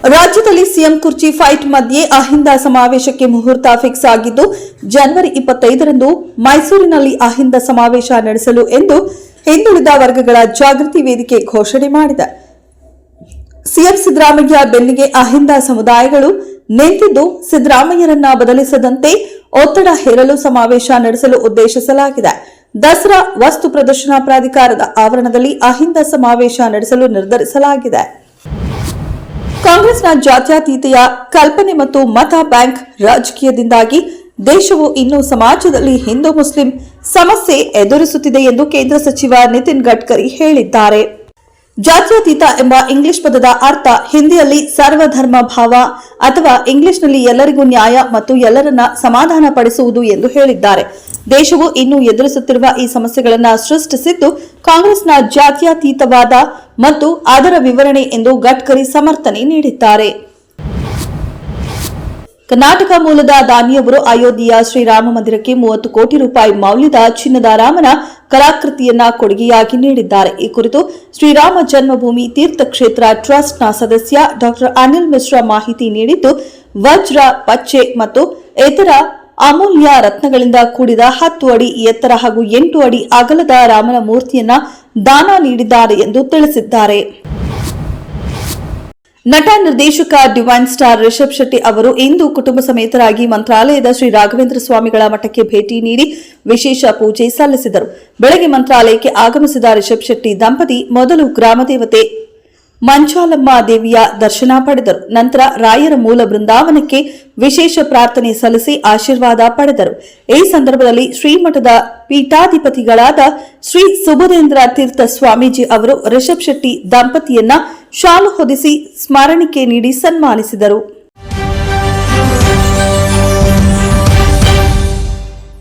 ರಾಜ್ಯದಲ್ಲಿ ಸಿಎಂ ಕುರ್ಚಿ ಫೈಟ್ ಮಧ್ಯೆ ಅಹಿಂದ ಸಮಾವೇಶಕ್ಕೆ ಮುಹೂರ್ತ ಫಿಕ್ಸ್ ಆಗಿದ್ದು ಜನವರಿ 25ರಂದು ಮೈಸೂರಿನಲ್ಲಿ ಅಹಿಂದ ಸಮಾವೇಶ ನಡೆಸಲು ಎಂದು ಹಿಂದುಳಿದ ವರ್ಗಗಳ ಜಾಗೃತಿ ವೇದಿಕೆ ಘೋಷಣೆ ಮಾಡಿದೆ. ಸಿಎಂ ಸಿದ್ದರಾಮಯ್ಯ ಬೆನ್ನಿಗೆ ಅಹಿಂದ ಸಮುದಾಯಗಳು ನಿಂತಿದ್ದು ಸಿದ್ದರಾಮಯ್ಯರನ್ನ ಬದಲಿಸದಂತೆ ಒತ್ತಡ ಹೇರಲು ಸಮಾವೇಶ ನಡೆಸಲು ಉದ್ದೇಶಿಸಲಾಗಿದೆ. ದಸರಾ ವಸ್ತು ಪ್ರದರ್ಶನ ಪ್ರಾಧಿಕಾರದ ಆವರಣದಲ್ಲಿ ಅಹಿಂದ ಸಮಾವೇಶ ನಡೆಸಲು ನಿರ್ಧರಿಸಲಾಗಿದೆ. ಕಾಂಗ್ರೆಸ್ನ ಜಾತ್ಯತೀತೆಯ ಕಲ್ಪನೆ ಮತ್ತು ಮತ ಬ್ಯಾಂಕ್ ರಾಜಕೀಯದಿಂದಾಗಿ ದೇಶವು ಇನ್ನೂ ಸಮಾಜದಲ್ಲಿ ಹಿಂದೂ ಮುಸ್ಲಿಂ ಸಮಸ್ಯೆ ಎದುರಿಸುತ್ತಿದೆ ಎಂದು ಕೇಂದ್ರ ಸಚಿವ ನಿತಿನ್ ಗಡ್ಕರಿ ಹೇಳಿದ್ದಾರೆ. ಜಾತ್ಯತೀತ ಎಂಬ ಇಂಗ್ಲಿಷ್ ಪದದ ಅರ್ಥ ಹಿಂದಿಯಲ್ಲಿ ಸರ್ವಧರ್ಮ ಭಾವ ಅಥವಾ ಇಂಗ್ಲಿಷ್ನಲ್ಲಿ ಎಲ್ಲರಿಗೂ ನ್ಯಾಯ ಮತ್ತು ಎಲ್ಲರನ್ನ ಸಮಾಧಾನ ಪಡಿಸುವುದು ಎಂದು ಹೇಳಿದ್ದಾರೆ. ದೇಶವು ಇನ್ನೂ ಎದುರಿಸುತ್ತಿರುವ ಈ ಸಮಸ್ಯೆಗಳನ್ನು ಸೃಷ್ಟಿಸಿದ್ದು ಕಾಂಗ್ರೆಸ್ನ ಜಾತ್ಯತೀತವಾದ ಮತ್ತು ಅದರ ವಿವರಣೆ ಎಂದು ಗಡ್ಕರಿ ಸಮರ್ಥನೆ ನೀಡಿದ್ದಾರೆ. ಕರ್ನಾಟಕ ಮೂಲದ ದಾನಿಯವರು ಅಯೋಧ್ಯೆಯ ಶ್ರೀರಾಮ ಮಂದಿರಕ್ಕೆ 30 ಕೋಟಿ ರೂಪಾಯಿ ಮೌಲ್ಯದ ಚಿನ್ನದ ರಾಮನ ಕಲಾಕೃತಿಯನ್ನ ಕೊಡುಗೆಯಾಗಿ ನೀಡಿದ್ದಾರೆ. ಈ ಕುರಿತು ಶ್ರೀರಾಮ ಜನ್ಮಭೂಮಿ ತೀರ್ಥಕ್ಷೇತ್ರ ಟ್ರಸ್ಟ್ನ ಸದಸ್ಯ ಡಾ ಅನಿಲ್ ಮಿಶ್ರಾ ಮಾಹಿತಿ ನೀಡಿದ್ದು, ವಜ್ರ, ಪಚ್ಚೆ ಮತ್ತು ಇತರ ಅಮೂಲ್ಯ ರತ್ನಗಳಿಂದ ಕೂಡಿದ 10 ಅಡಿ ಎತ್ತರ ಹಾಗೂ 8 ಅಡಿ ಅಗಲದ ರಾಮನ ಮೂರ್ತಿಯನ್ನ ದಾನ ನೀಡಿದ್ದಾರೆ ಎಂದು ತಿಳಿಸಿದ್ದಾರೆ. ನಟ ನಿರ್ದೇಶಕ ಡಿವೈನ್ ಸ್ಟಾರ್ ರಿಷಬ್ ಶೆಟ್ಟಿ ಅವರು ಇಂದು ಕುಟುಂಬ ಸಮೇತರಾಗಿ ಮಂತ್ರಾಲಯದ ಶ್ರೀ ರಾಘವೇಂದ್ರ ಸ್ವಾಮಿಗಳ ಮಠಕ್ಕೆ ಭೇಟಿ ನೀಡಿ ವಿಶೇಷ ಪೂಜೆ ಸಲ್ಲಿಸಿದರು. ಬೆಳಗ್ಗೆ ಮಂತ್ರಾಲಯಕ್ಕೆ ಆಗಮಿಸಿದ ರಿಷಬ್ ಶೆಟ್ಟಿ ದಂಪತಿ ಮೊದಲು ಗ್ರಾಮದೇವತೆ ಮಂಚಾಲಮ್ಮ ದೇವಿಯ ದರ್ಶನ ಪಡೆದರು. ನಂತರ ರಾಯರ ಮೂಲ ಬೃಂದಾವನಕ್ಕೆ ವಿಶೇಷ ಪ್ರಾರ್ಥನೆ ಸಲ್ಲಿಸಿ ಆಶೀರ್ವಾದ ಪಡೆದರು. ಈ ಸಂದರ್ಭದಲ್ಲಿ ಶ್ರೀಮಠದ ಪೀಠಾಧಿಪತಿಗಳಾದ ಶ್ರೀ ಸುಬುಧೇಂದ್ರ ತೀರ್ಥ ಸ್ವಾಮೀಜಿ ಅವರು ರಿಷಬ್ ಶೆಟ್ಟಿ ದಂಪತಿಯನ್ನ ಶಾಲು ಹೊದಿಸಿ ಸ್ಮರಣಿಕೆ ನೀಡಿ ಸನ್ಮಾನಿಸಿದರು.